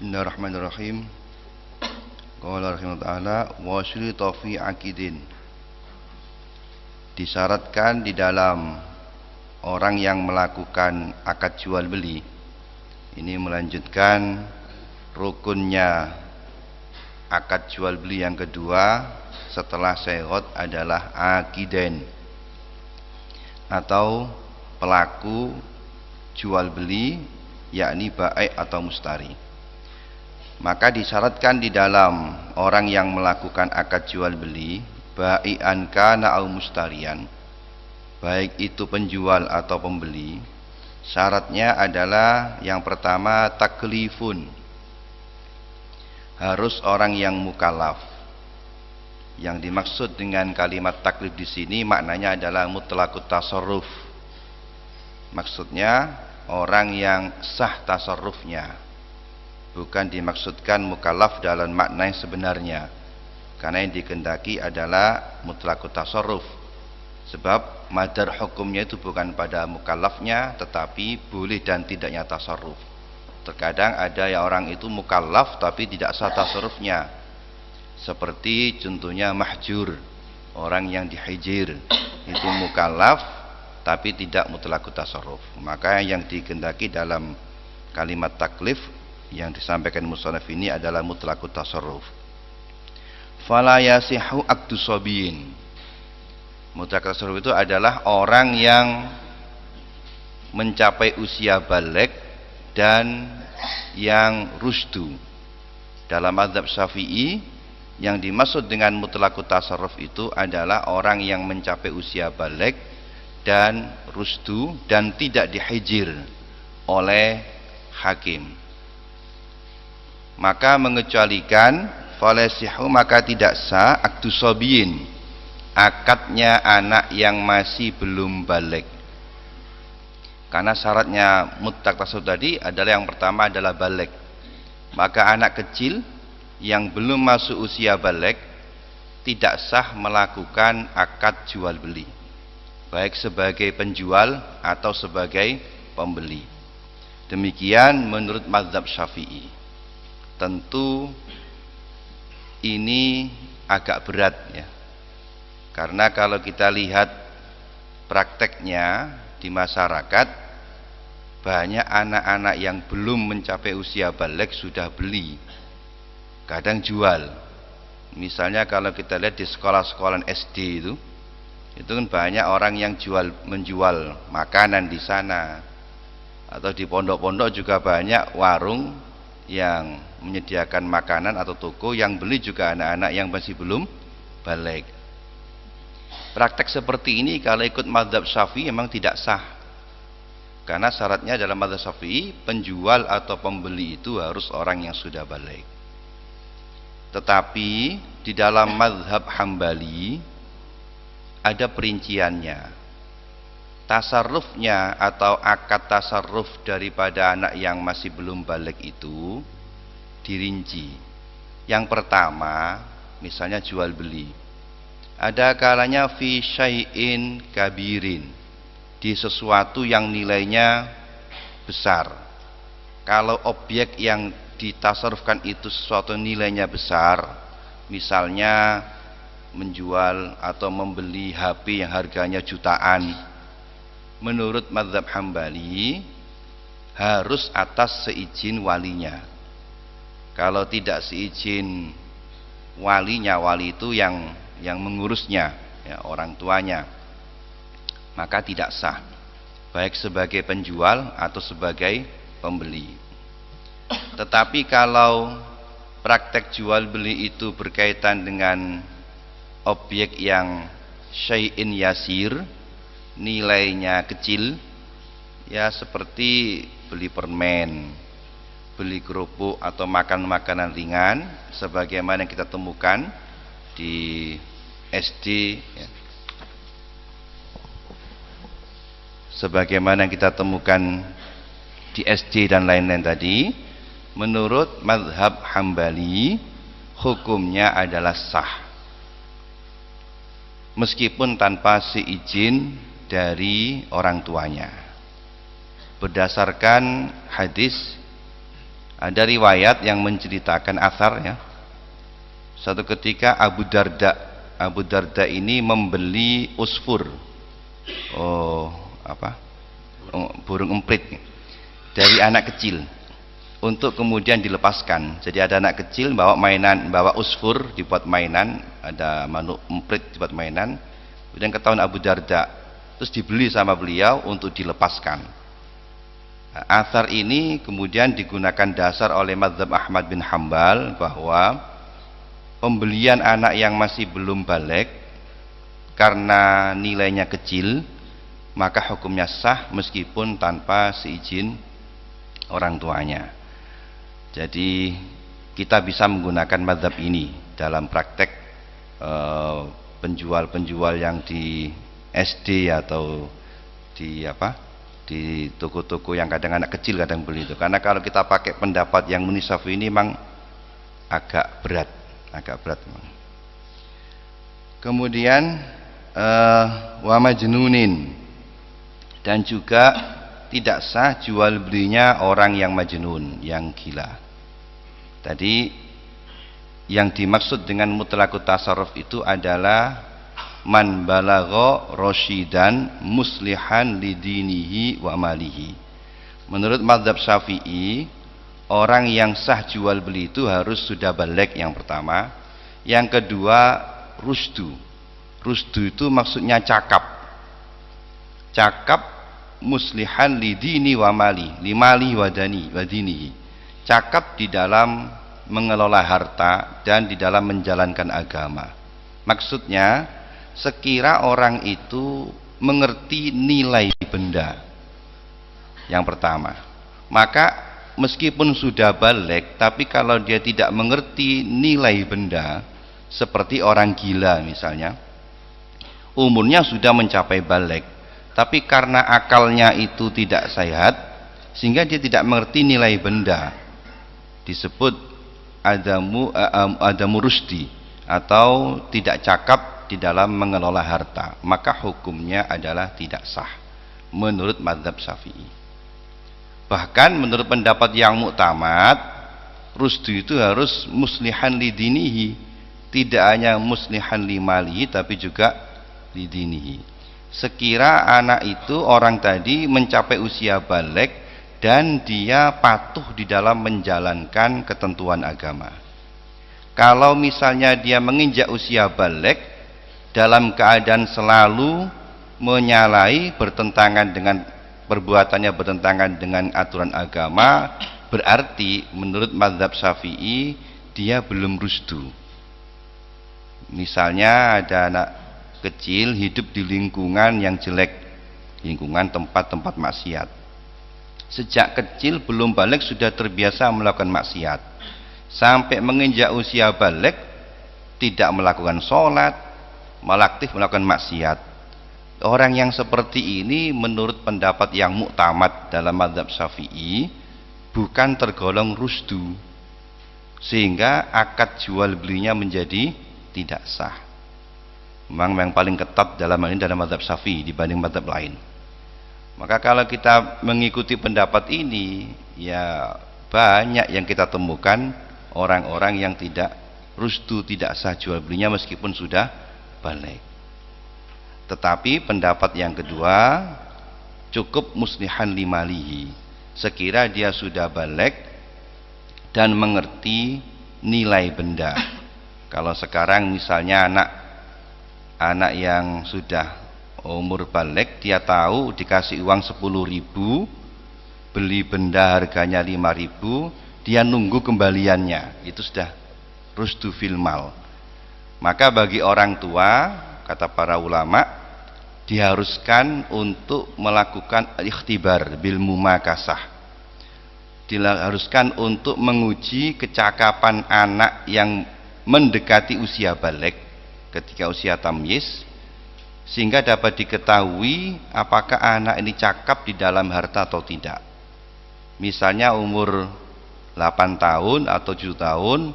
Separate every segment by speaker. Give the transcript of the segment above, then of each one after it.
Speaker 1: Bismillahirrahmanirrahim. Qala rahimahullah ta'ala wa syurita fi aqidin. Disyaratkan di dalam orang yang melakukan akad jual beli. Ini melanjutkan rukunnya akad jual beli yang kedua setelah syarat adalah aqidain atau pelaku jual beli, yakni baik atau mustari. Maka disyaratkan di dalam orang yang melakukan akad jual beli, bai'an kana au mustarian, baik itu penjual atau pembeli, syaratnya adalah yang pertama taklifun, harus orang yang mukallaf. Yang dimaksud dengan kalimat taklif di sini maknanya adalah mutlaqut tasarruf. Maksudnya orang yang sah tasarrufnya, bukan dimaksudkan mukallaf dalam makna yang sebenarnya, karena yang dikehendaki adalah mutlaqut tasarruf. Sebab madar hukumnya itu bukan pada mukallafnya, tetapi boleh dan tidaknya tasarruf. Terkadang ada ya orang itu mukallaf tapi tidak sah tasarrufnya, seperti contohnya mahjur, orang yang dihijir itu mukallaf tapi tidak mutlaqut tasarruf. Maka yang dikehendaki dalam kalimat taklif yang disampaikan musannaf ini adalah mutlaqut tasarruf. Fala yasihu aqdu sabiyin. Mutlaqut tasarruf itu adalah orang yang mencapai usia baligh dan yang rusdu. Dalam mazhab Syafi'i, yang dimaksud dengan mutlaqut tasarruf itu adalah orang yang mencapai usia baligh dan rusdu dan tidak dihijir oleh hakim. Maka mengecualikan falasihu, maka tidak sah akdu sobiyin, akadnya anak yang masih belum balik. Karena syaratnya mutlaq tasarruf tadi adalah yang pertama adalah balik. Maka anak kecil yang belum masuk usia balik tidak sah melakukan akad jual beli, baik sebagai penjual atau sebagai pembeli. Demikian menurut mazhab Syafi'i. Tentu ini agak berat ya, karena kalau kita lihat prakteknya di masyarakat, banyak anak-anak yang belum mencapai usia baligh sudah beli, kadang jual. Misalnya kalau kita lihat di sekolah-sekolah SD itu kan banyak orang yang menjual makanan di sana, atau di pondok-pondok juga banyak warung yang menyediakan makanan atau toko yang beli juga anak-anak yang masih belum balik. Praktek seperti ini kalau ikut mazhab Syafi'i memang tidak sah, karena syaratnya dalam mazhab Syafi'i penjual atau pembeli itu harus orang yang sudah balik. Tetapi di dalam mazhab Hambali ada perinciannya. Tasarrufnya atau akad tasarruf daripada anak yang masih belum balik itu dirinci. Yang pertama, misalnya jual beli, ada kalanya fi syai'in kabirin, di sesuatu yang nilainya besar. Kalau objek yang ditasarrufkan itu sesuatu nilainya besar, misalnya menjual atau membeli HP yang harganya jutaan, menurut mazhab Hambali harus atas seizin walinya. Kalau tidak seizin walinya, wali itu yang mengurusnya ya, orang tuanya, maka tidak sah, baik sebagai penjual atau sebagai pembeli. Tetapi kalau praktek jual beli itu berkaitan dengan objek yang syai'in yasir, nilainya kecil, ya seperti beli permen, beli kerupuk atau makan makanan ringan, sebagaimana yang kita temukan di SD ya. Sebagaimana yang kita temukan di SD dan lain-lain tadi, menurut mazhab Hambali hukumnya adalah sah, meskipun tanpa seizin dari orang tuanya, berdasarkan hadis Ada riwayat yang menceritakan asar ya. Satu ketika Abu Darda ini membeli usfur, burung emprit dari anak kecil untuk kemudian dilepaskan. Jadi ada anak kecil bawa usfur dibuat mainan, ada manuk emprit dibuat mainan. Kemudian ketahuan Abu Darda, terus dibeli sama beliau untuk dilepaskan. Athar ini kemudian digunakan dasar oleh mazhab Ahmad bin Hambal bahwa pembelian anak yang masih belum balik karena nilainya kecil maka hukumnya sah meskipun tanpa seizin orang tuanya. Jadi kita bisa menggunakan mazhab ini dalam praktek penjual-penjual yang di SD atau di toko-toko yang kadang anak kecil kadang beli itu. Karena kalau kita pakai pendapat yang Munisafi ini memang agak berat memang. Kemudian wa majnunin, dan juga tidak sah jual belinya orang yang majnun, yang gila. Tadi yang dimaksud dengan mutlaqut tasarruf itu adalah man balagha rasyidan muslihan lidinihi wa malihi. Menurut mazhab Syafi'i, orang yang sah jual beli itu harus sudah baligh yang pertama. Yang kedua, rusdu. Rusdu itu maksudnya cakap muslihan lidini wa mali, limali wa dinihi. Cakap di dalam mengelola harta dan di dalam menjalankan agama. Maksudnya sekira orang itu mengerti nilai benda yang pertama, maka meskipun sudah balik, tapi kalau dia tidak mengerti nilai benda, seperti orang gila misalnya, umurnya sudah mencapai balik, tapi karena akalnya itu tidak sehat sehingga dia tidak mengerti nilai benda, disebut adamu rusdi, atau tidak cakap di dalam mengelola harta, maka hukumnya adalah tidak sah menurut mazhab Syafi'i. Bahkan menurut pendapat yang muktamad, rusdu itu harus muslihan lidinihi, tidak hanya muslihan limalihi tapi juga lidinihi. Sekira anak itu, orang tadi mencapai usia balik dan dia patuh di dalam menjalankan ketentuan agama. Kalau misalnya dia menginjak usia balik dalam keadaan selalu menyalahi, bertentangan dengan perbuatannya, bertentangan dengan aturan agama, berarti menurut mazhab Syafi'i dia belum rusdu. Misalnya ada anak kecil hidup di lingkungan yang jelek, lingkungan tempat-tempat maksiat. Sejak kecil belum balik sudah terbiasa melakukan maksiat, sampai menginjak usia balik tidak melakukan sholat, malah aktif melakukan maksiat. Orang yang seperti ini menurut pendapat yang muktamad dalam mazhab Syafi'i bukan tergolong rusdu, sehingga akad jual belinya menjadi tidak sah. Memang yang paling ketat dalam hal ini dalam mazhab Syafi'i dibanding mazhab lain. Maka kalau kita mengikuti pendapat ini, ya banyak yang kita temukan orang-orang yang tidak rusdu, tidak sah jual belinya meskipun sudah balik. Tetapi pendapat yang kedua, cukup muslihan limalihi, sekira dia sudah balik dan mengerti nilai benda. Kalau sekarang misalnya anak yang sudah umur balik, dia tahu dikasih uang 10.000, beli benda harganya 5.000, dia nunggu kembaliannya, itu sudah rusdu fil mal. Maka bagi orang tua, kata para ulama, diharuskan untuk melakukan ikhtibar bil mumakasah. Diharuskan untuk menguji kecakapan anak yang mendekati usia balik ketika usia tamyiz, sehingga dapat diketahui apakah anak ini cakap di dalam harta atau tidak. Misalnya umur 8 tahun atau 7 tahun,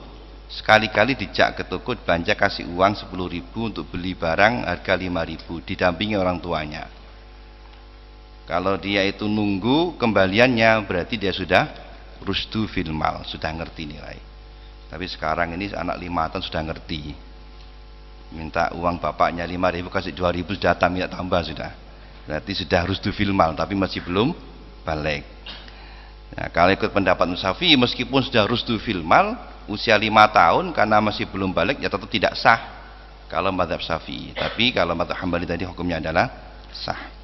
Speaker 1: sekali-kali dijak ke toko, belanja, kasih uang 10.000 untuk beli barang harga 5.000, didampingi orang tuanya. Kalau dia itu nunggu kembaliannya, berarti dia sudah rusdu fil mal, sudah ngerti nilai. Tapi sekarang ini anak 5 tahun sudah ngerti. Minta uang bapaknya 5.000 kasih 2.000 sudah minta tambah sudah. Berarti sudah rusdu fil mal tapi masih belum balik. Nah, kalau ikut pendapat Syafi'i meskipun sudah rusdu fil mal usia 5 tahun karena masih belum balik ya tetap tidak sah kalau mazhab Syafi'i. Tapi kalau mazhab Hambali tadi hukumnya adalah sah.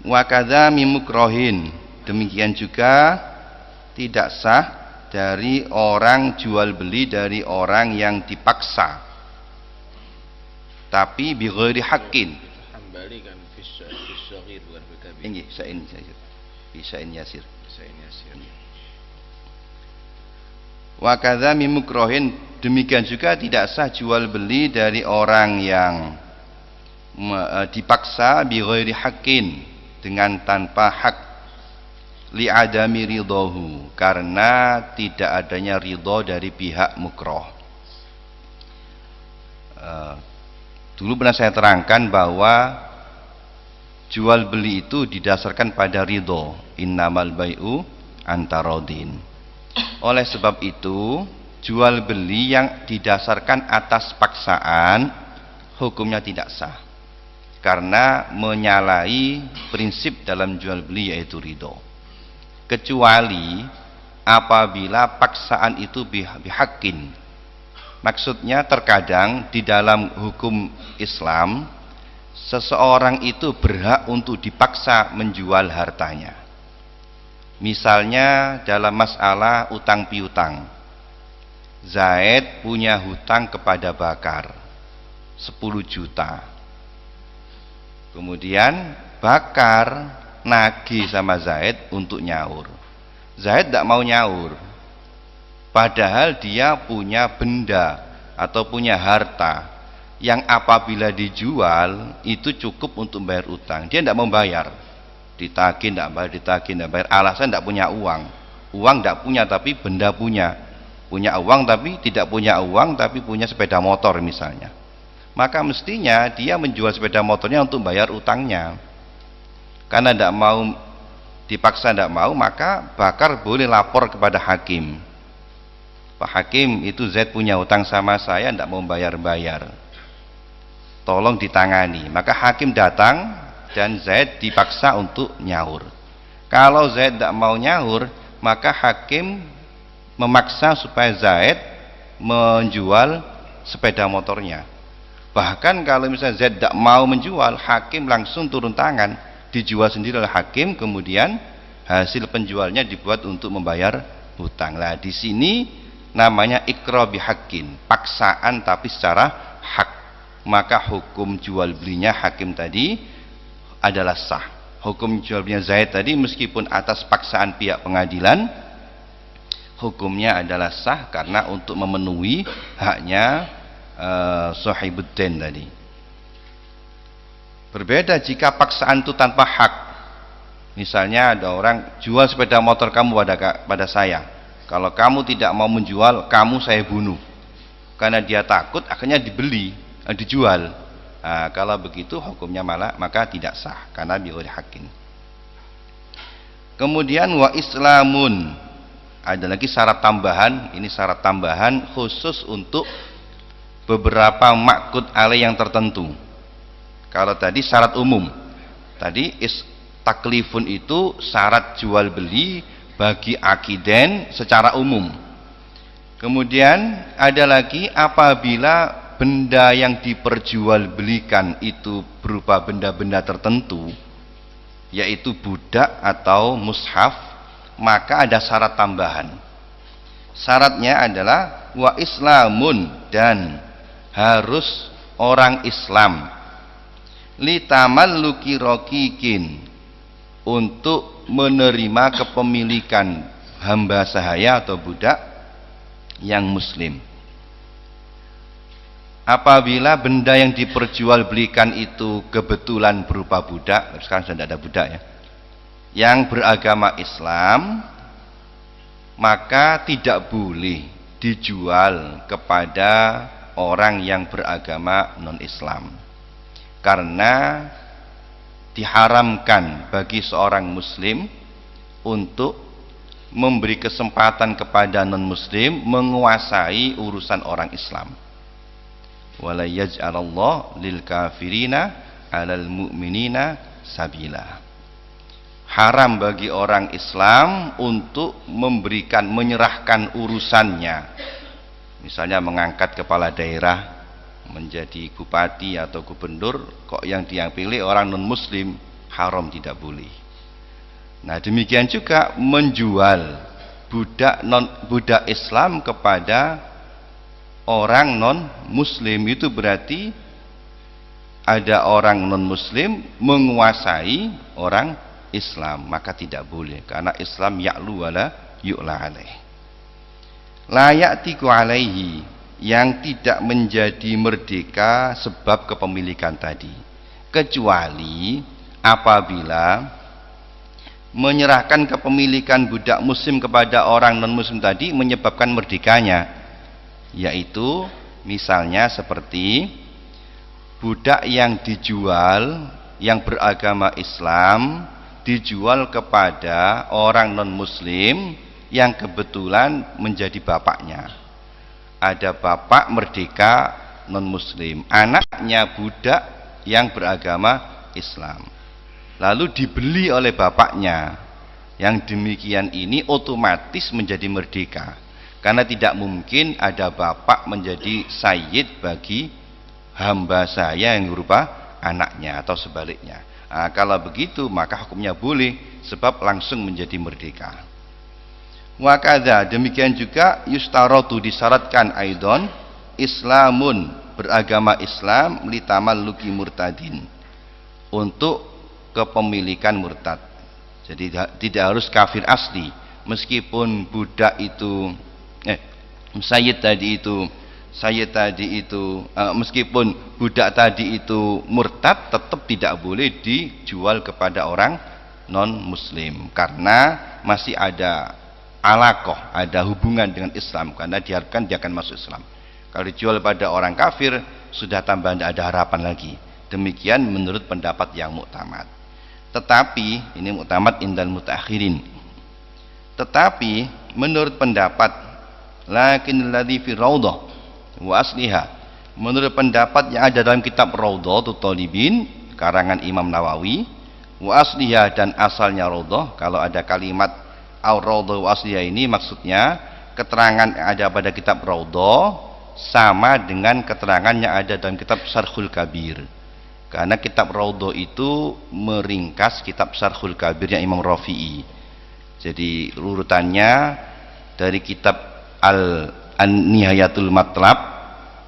Speaker 1: Wa kadza mimukrohin, demikian juga tidak sah dari orang jual beli dari orang yang dipaksa tapi bi ghairi haqqin.
Speaker 2: Hambali kan fisyagir bukan fikabir.
Speaker 1: Nggih, sain yasir. Bisain yasir. Wa kadza mimukrohin, demikian juga tidak sah jual beli dari orang yang dipaksa bi ghairi haqqin, dengan tanpa hak, li'adami ridhahu, karena tidak adanya ridho dari pihak mukroh. Dulu pernah saya terangkan bahwa jual beli itu didasarkan pada ridho, innamal bai'u antarodin. Oleh sebab itu jual beli yang didasarkan atas paksaan hukumnya tidak sah, karena menyalahi prinsip dalam jual beli yaitu ridho. Kecuali apabila paksaan itu bihakin. Maksudnya terkadang di dalam hukum Islam seseorang itu berhak untuk dipaksa menjual hartanya. Misalnya dalam masalah utang piutang, Zaid punya hutang kepada Bakar 10 juta. Kemudian Bakar nagih sama Zaid untuk nyaur. Zaid tidak mau nyaur, padahal dia punya benda atau punya harta yang apabila dijual itu cukup untuk bayar utang. Dia tidak mau bayar, ditagih tidak bayar, ditagih tidak bayar. Alasan tidak punya uang. Uang tidak punya tapi benda punya. Punya uang tapi tidak punya uang, tapi punya sepeda motor misalnya. Maka mestinya dia menjual sepeda motornya untuk bayar utangnya. Karena tidak mau, dipaksa tidak mau, maka Bakar boleh lapor kepada hakim. Pak Hakim, itu Zaid punya utang sama saya, tidak mau bayar-bayar, tolong ditangani. Maka hakim datang dan Zaid dipaksa untuk nyaur. Kalau Zaid tidak mau nyaur, maka hakim memaksa supaya Zaid menjual sepeda motornya. Bahkan kalau misalnya Zaid tidak mau menjual, hakim langsung turun tangan, dijual sendiri oleh hakim, kemudian hasil penjualnya dibuat untuk membayar hutang. Lah di sini namanya ikra bihaqqin, paksaan tapi secara hak. Maka hukum jual belinya hakim tadi adalah sah. Hukum jual belinya Zaid tadi meskipun atas paksaan pihak pengadilan, hukumnya adalah sah karena untuk memenuhi haknya sahibuddin tadi. Berbeda jika paksaan itu tanpa hak. Misalnya ada orang jual sepeda motor kamu pada saya, kalau kamu tidak mau menjual, kamu saya bunuh. Karena dia takut akhirnya dijual. Nah, kalau begitu hukumnya malah maka tidak sah karena bighairi haqqin. Kemudian wa islamun, ada lagi syarat tambahan. Ini syarat tambahan khusus untuk beberapa makud alaih yang tertentu. Kalau tadi syarat umum, tadi taklifun itu syarat jual beli bagi akiden secara umum. Kemudian ada lagi apabila benda yang diperjualbelikan itu berupa benda-benda tertentu, yaitu budak atau mushaf, maka ada syarat tambahan. Syaratnya adalah wa islamun, dan harus orang Islam, litamalluki rokikin, untuk menerima kepemilikan hamba sahaya atau budak yang muslim. Apabila benda yang diperjualbelikan itu kebetulan berupa budak, sekarang sudah tidak ada budak ya, yang beragama Islam, maka tidak boleh dijual kepada orang yang beragama non-Islam, karena diharamkan bagi seorang muslim untuk memberi kesempatan kepada non-muslim menguasai urusan orang Islam. Wala yaj'alallahu lil kafirina 'alal mu'minina sabila. Haram bagi orang Islam untuk menyerahkan urusannya. Misalnya mengangkat kepala daerah menjadi bupati atau gubernur, kok yang pilih orang non-muslim, haram, tidak boleh. Nah, demikian juga menjual budak Islam kepada orang non-muslim, itu berarti ada orang non-muslim menguasai orang Islam, maka tidak boleh, karena Islam ya'lu wala yu'la alaih. La ya'tiku alaihi, yang tidak menjadi merdeka sebab kepemilikan tadi, kecuali apabila menyerahkan kepemilikan budak muslim kepada orang non-muslim tadi menyebabkan merdekanya, yaitu misalnya seperti budak yang dijual yang beragama Islam dijual kepada orang non-muslim yang kebetulan menjadi bapaknya. Ada bapak merdeka non-muslim, anaknya budak yang beragama Islam, lalu dibeli oleh bapaknya. Yang demikian ini otomatis menjadi merdeka, karena tidak mungkin ada bapak menjadi sayyid bagi hamba saya yang berupa anaknya, atau sebaliknya. Nah, kalau begitu maka hukumnya boleh, sebab langsung menjadi merdeka. Wa kadza, demikian juga yustaratu, disyaratkan aidon islamun, beragama Islam, litamalluki murtadin, untuk kepemilikan murtad. Jadi tidak harus kafir asli, meskipun budak itu sayyid tadi itu meskipun budak tadi itu murtad, tetap tidak boleh dijual kepada orang non muslim, karena masih ada alaqah, ada hubungan dengan Islam, karena diharapkan dia akan masuk Islam. Kalau dijual pada orang kafir, sudah tambah tidak ada harapan lagi. Demikian menurut pendapat yang muktamad. Tetapi ini muktamad indal mutaakhirin. Tetapi menurut pendapat lakin alladzi fi raudhah wa asliha, menurut pendapat yang ada dalam kitab Raudhatul Thalibin karangan Imam Nawawi, wa asliha, dan asalnya raudhah, kalau ada kalimat Ar-Raudhah wa asliha ini maksudnya keterangan yang ada pada kitab Raudhah sama dengan keterangan yang ada dalam kitab Syarhul Kabir, karena kitab Raudhah itu meringkas kitab Syarhul Kabir yang Imam Rafi'i. Jadi urutannya dari kitab An-Nihayatul Matlab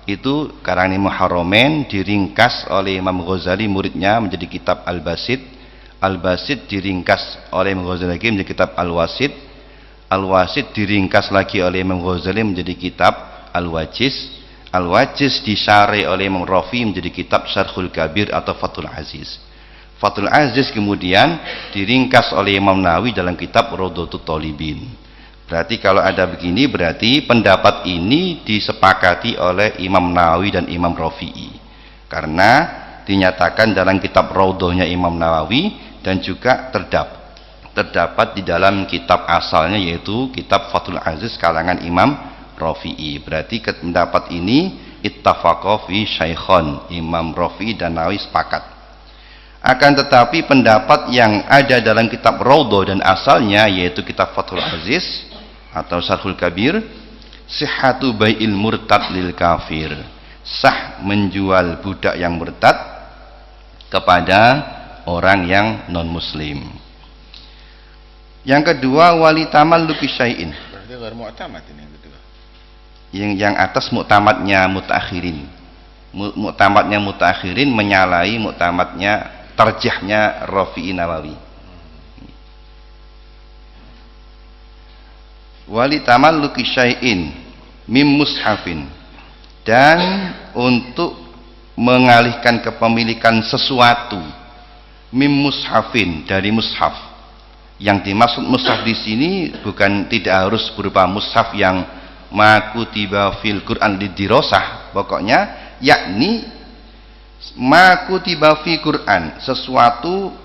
Speaker 1: itu karangan Imam Haramain, diringkas oleh Imam Ghazali muridnya menjadi kitab Al-Basit. Al-Basit diringkas oleh Imam Ghazali lagi menjadi kitab Al-Wasit. Al-Wasit diringkas lagi oleh Imam Ghazali menjadi kitab Al-Wajiz. Al-Wajiz disyarih oleh Imam Rafi menjadi kitab Syarhul Kabir atau Fathul Aziz. Fathul Aziz kemudian diringkas oleh Imam Nawawi dalam kitab Raudhatul Thalibin. Berarti kalau ada begini, berarti pendapat ini disepakati oleh Imam Nawawi dan Imam Rafi'i, karena dinyatakan dalam kitab Raudhahnya Imam Nawawi, dan juga terdapat di dalam kitab asalnya, yaitu kitab Fathul Aziz kalangan Imam Rafi'i. Berarti pendapat ini ittafaqa fi syaikhan, Imam Rafi'i dan Nawawi sepakat. Akan tetapi pendapat yang ada dalam kitab Raudhah dan asalnya, yaitu kitab Fathul Aziz atau Syarhul Kabir, sihhatu bai'il murtad lil kafir, sah menjual budak yang murtad kepada orang yang non muslim. Yang kedua, wali tamalluki syai'in.
Speaker 2: Berarti ghair mu'tamad ini yang kedua.
Speaker 1: Yang atas muktamadnya mutaakhirin. Muktamadnya mutaakhirin menyalahi muktamadnya tarjihnya Rafi'i Nawawi. Wali tamalluki syai'in mim mushafin, dan untuk mengalihkan kepemilikan sesuatu mim mushafin, dari mushaf. Yang dimaksud mushaf di sini bukan, tidak harus berupa mushaf yang ma kutiba fil Quran lidirosah, pokoknya yakni ma kutiba fi Quran, sesuatu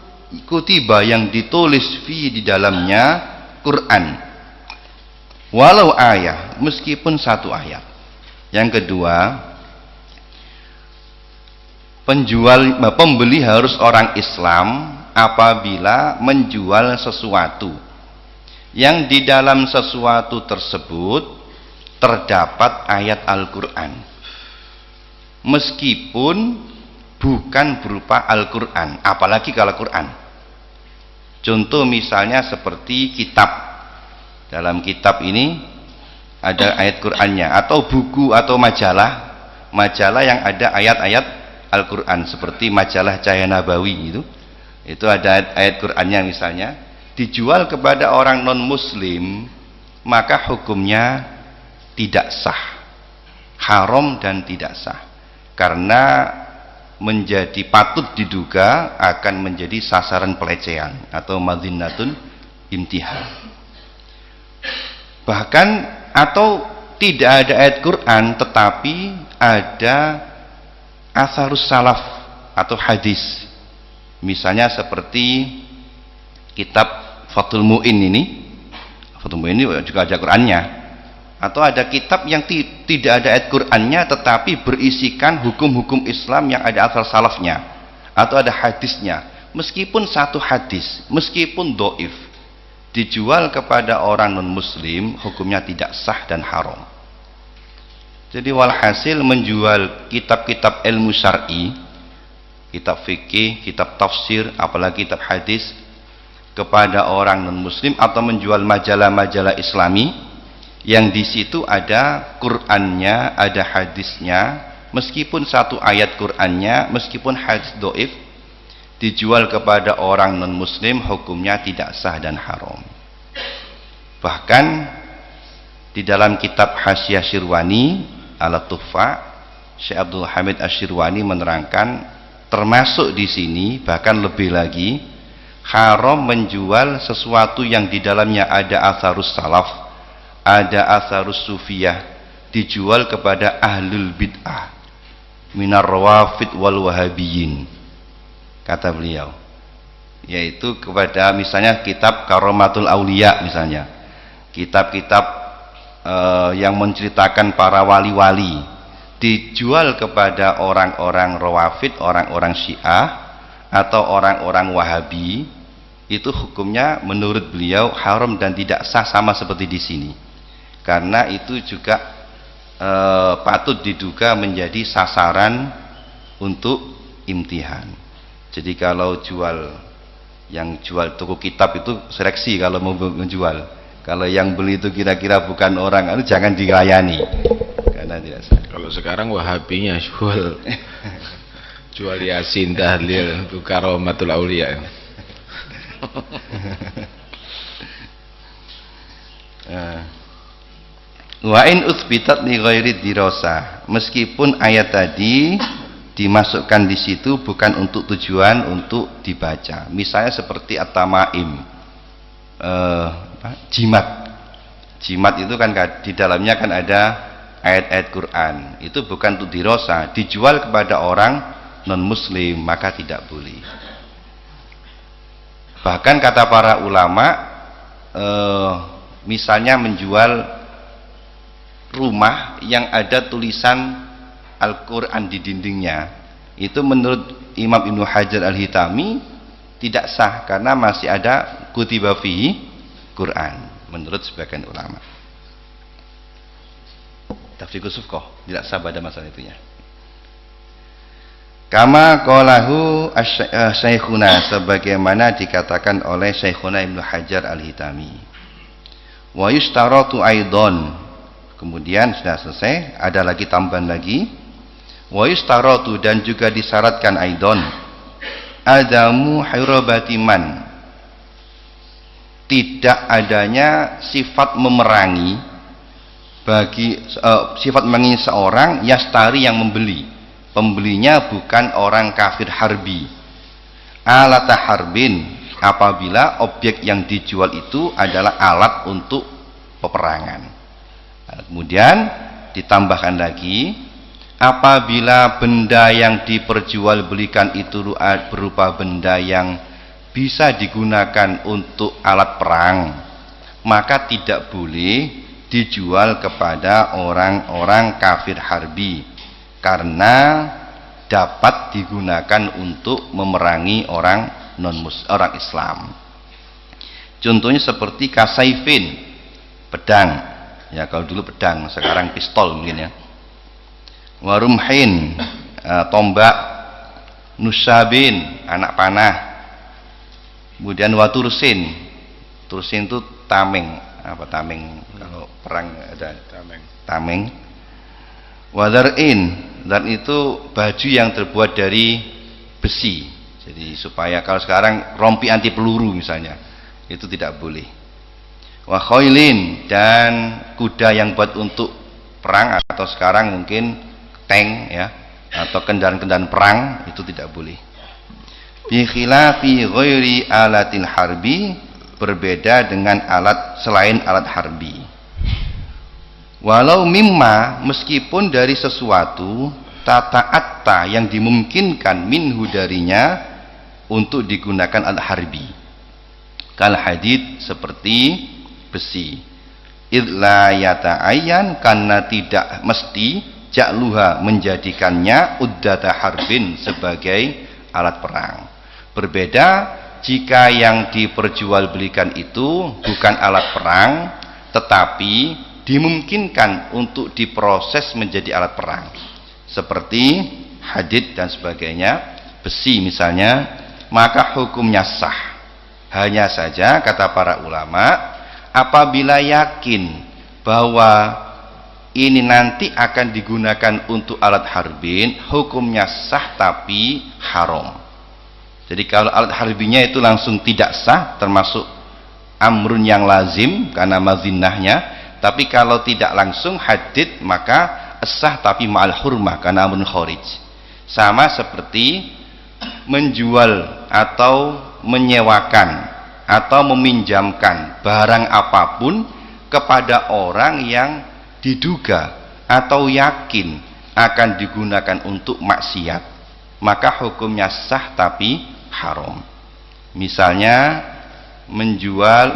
Speaker 1: kutiba yang ditulis fi di dalamnya Quran, Walau ayat, meskipun satu ayat. Yang kedua, pembeli harus orang Islam apabila menjual sesuatu yang di dalam sesuatu tersebut terdapat ayat Al-Quran, meskipun bukan berupa Al-Quran, apalagi kalau Quran. Contoh misalnya seperti kitab, dalam kitab ini ada ayat Qurannya, atau buku atau majalah yang ada ayat-ayat Al-Quran, seperti majalah Cahaya Nabawi itu ada ayat Qurannya misalnya, dijual kepada orang non muslim, maka hukumnya tidak sah, haram dan tidak sah, karena menjadi patut diduga akan menjadi sasaran pelecehan atau madzinatun imtihan. Bahkan atau tidak ada ayat Quran tetapi ada asarus salaf atau hadis, misalnya seperti kitab Fathul Mu'in ini juga ada Qurannya, atau ada kitab yang tidak ada ayat Qurannya tetapi berisikan hukum-hukum Islam yang ada asal salafnya, atau ada hadisnya, meskipun satu hadis, meskipun doif, dijual kepada orang non muslim, hukumnya tidak sah dan haram. Jadi walhasil menjual kitab-kitab ilmu syar'i, kitab fikih, kitab tafsir, apalagi kitab hadis kepada orang non muslim, atau menjual majalah-majalah Islami yang di situ ada Qur'annya, ada hadisnya, meskipun satu ayat Qur'annya, meskipun hadis doif, dijual kepada orang non muslim, hukumnya tidak sah dan haram. Bahkan di dalam kitab Hasyiah Syirwani ala Tuhfa, Syekh Abdul Hamid Asy-Syirwani menerangkan, termasuk di sini bahkan lebih lagi, haram menjual sesuatu yang di dalamnya ada asarus salaf, ada asarus sufiyah, dijual kepada ahlul bid'ah minar rawafid wal wahabiyin, kata beliau, yaitu kepada misalnya kitab Karamatul Aulia, misalnya kitab-kitab yang menceritakan para wali-wali, dijual kepada orang-orang rawafid, orang-orang syiah atau orang-orang wahabi, itu hukumnya menurut beliau haram dan tidak sah, sama seperti di sini, karena itu juga patut diduga menjadi sasaran untuk imtihan. Jadi kalau yang jual toko kitab itu seleksi kalau mau menjual, kalau yang beli itu kira-kira bukan orang, itu jangan dilayani karena tidak sah.
Speaker 2: Kalau sekarang wahabinya jual yasin, tahlil, itu Karamatul Aulia.
Speaker 1: Wa in utsbitat li ghairi dirasah, meskipun ayat tadi dimasukkan di situ bukan untuk tujuan untuk dibaca, misalnya seperti at-tamaim, jimat itu kan di dalamnya kan ada ayat-ayat Quran, itu bukan untuk dirasah, dijual kepada orang non muslim, maka tidak boleh. Bahkan kata para ulama, misalnya menjual rumah yang ada tulisan Al-Quran di dindingnya, itu menurut Imam Ibnu Hajar Al-Hitami tidak sah, karena masih ada kutiba fihi Quran, menurut sebagian ulama. Tafsiqus Sufqah tidak sah pada masalah itunya. Kama qalahu Syekhuna, sebagaimana dikatakan oleh Syekhuna Ibnu Hajar Al-Hitami. Wa yustaratu aidon, kemudian sudah selesai, ada lagi tambahan lagi. Wa yustaratu, dan juga disyaratkan aidon, adamu hayrabati man, tidak adanya sifat memerangi bagi sifat memerangi seorang, yastari, yang membeli, pembelinya bukan orang kafir harbi, alata harbin, apabila objek yang dijual itu adalah alat untuk peperangan. Kemudian ditambahkan lagi, apabila benda yang diperjualbelikan itu berupa benda yang bisa digunakan untuk alat perang, maka tidak boleh dijual kepada orang-orang kafir harbi karena dapat digunakan untuk memerangi orang Islam. Contohnya seperti kasaifin, pedang. Ya, kalau dulu pedang, sekarang pistol mungkin ya. Warumhin, tombak. Nusabin, anak panah. Kemudian watursin. Tursin itu tameng. Apa tameng? Kalau perang ada tameng. Wadar'in, dan itu baju yang terbuat dari besi. Jadi supaya kalau sekarang rompi anti peluru misalnya, itu tidak boleh. Wa khailin, dan kuda yang buat untuk perang, atau sekarang mungkin tank ya, atau kendaraan-kendaraan perang, itu tidak boleh. Bi khilafi ghairi alatil harbi, berbeda dengan alat selain alat harbi. Walau mimma, meskipun dari sesuatu tata'atta yang dimungkinkan minhu darinya untuk digunakan alat harbi. Kal hadid, seperti besi. Idla yata'ayyan, karena tidak mesti ja'luha, menjadikannya uddata harbin, sebagai alat perang. Berbeda jika yang diperjualbelikan itu bukan alat perang tetapi dimungkinkan untuk diproses menjadi alat perang, seperti hadid dan sebagainya, besi misalnya, maka hukumnya sah. Hanya saja kata para ulama, apabila yakin bahwa ini nanti akan digunakan untuk alat harbin, hukumnya sah tapi haram. Jadi kalau alat harbinya itu langsung tidak sah, termasuk amrun yang lazim karena mazinahnya. Tapi kalau tidak langsung hadid, maka sah tapi ma'al hurmah karena amrun kharij. Sama seperti menjual atau menyewakan atau meminjamkan barang apapun kepada orang yang diduga atau yakin akan digunakan untuk maksiat, maka hukumnya sah tapi haram. Misalnya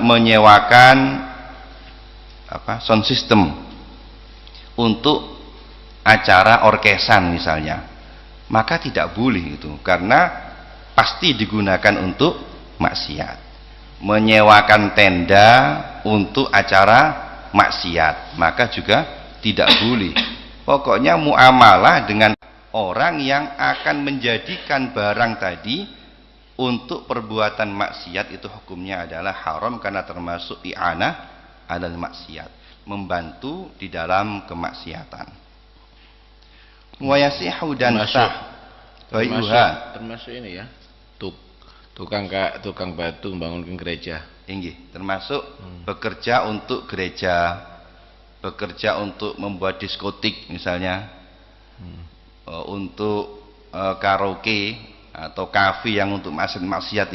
Speaker 1: menyewakan sound system untuk acara orkesan misalnya, maka tidak boleh itu, karena pasti digunakan untuk maksiat. Menyewakan tenda untuk acara maksiat, maka juga tidak boleh. Pokoknya muamalah dengan orang yang akan menjadikan barang tadi untuk perbuatan maksiat, itu hukumnya adalah haram karena termasuk i'anah alal maksiat, membantu di dalam kemaksiatan. Wa yasihu dan sah
Speaker 2: termasuk ini ya, tukang batu membangun gereja.
Speaker 1: Termasuk bekerja untuk gereja, bekerja untuk membuat diskotik misalnya, untuk karaoke atau kafe yang untuk maksiat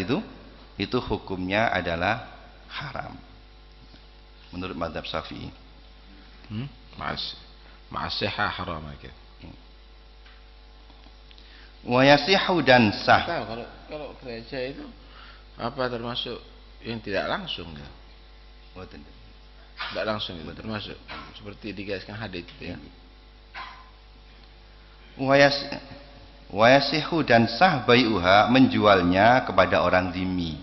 Speaker 1: itu hukumnya adalah haram menurut mazhab Syafi'i.
Speaker 2: Ma'asihah haram aja.
Speaker 1: Wa yasihu dan sah.
Speaker 2: Kalau gereja itu apa termasuk yang tidak langsung ya? Tidak langsung itu termasuk seperti digaskan hadits itu ya.
Speaker 1: Wa yasihu dan sah bai'uha, menjualnya kepada orang zimmi.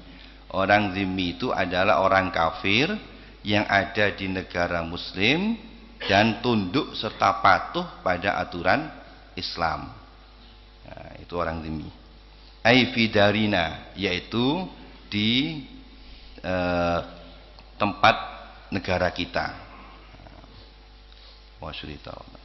Speaker 1: Orang zimmi itu adalah orang kafir yang ada di negara muslim dan tunduk serta patuh pada aturan Islam. Nah, itu orang zimmi. Ai fi darina, yaitu di tempat negara kita. Wa syurita Allah.